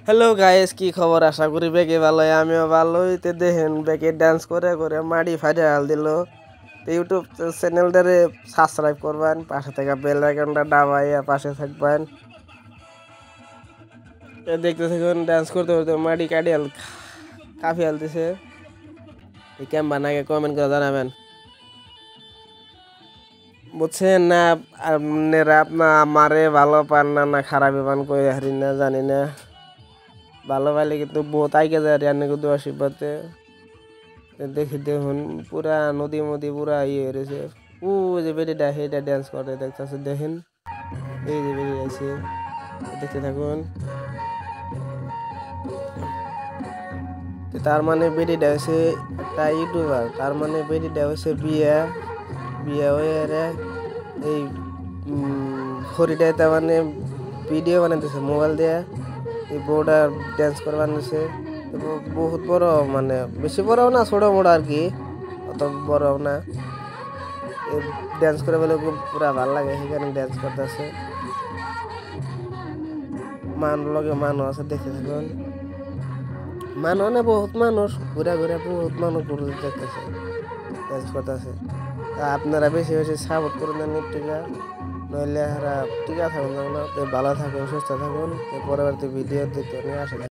Hello guys, কি খবর? আশা করি বেগে ভালোই, আমিও ভালোই। তে দেখেন বেগে ডান্স করে করে মাড়ি ফাইরে হাল দিল। তো ইউটিউব চ্যানেলটারে সাবস্ক্রাইব করবেন, পাশে থেকে বেল আইকনটা দাবাইয়া পাশে থাকবেন। দেখতে থাকুন ডান্স করতে করতে মাড়ি কাটি হাল কাফি হালতেছে। কেমন বানাকে কমেন্ট করে জানাবেন, বুঝছেন না? আপনারা আমারে ভালো পান না খারাপ পান কই হারি না জানি না। ভালো পাইলে কিন্তু বহুত আইকে যায় রান্না কিন্তু আশীর্বাদে। দেখি দেখুন পুরা নদী মদি পুরা ইয়ে রয়েছে। ও যে বেটিটা সেইটা ড্যান্স করে দেখতেছে, দেখেন এই যে বেটি আছে, দেখতে থাকুন। তার মানে বেটিটা হচ্ছে একটা ইউটিউবার, তার মানে বেটিটা হচ্ছে বিয়ে বিয়ে হয়ে এই হরিটাই তার মানে ভিডিও বানাইতেছে মোবাইল দিয়ে। এই বউটা ড্যান্স করে বানিয়েছে বহুত বড়, মানে বেশি বড়ও না ছোটো বড় আর কি, অত বড়ও না। ড্যান্স করে বলে পুরা ভাল লাগে, সেখানে ড্যান্স করতেছে। লগে মানুষ আছে, দেখতে থাকুন। মানুষ না বহুত মানুষ ঘুরে ঘুরে বহুত মানুষ ঘুরে দেখতেছে, ড্যান্স করতেছে। আপনারা বেশি বেশি সাপোর্ট করে দেন টিকা, নইলে টিকা থাকুন না। ভালো থাকুন, সুস্থ থাকুন। পরবর্তী ভিডিও দেখতে নিয়ে আসেন।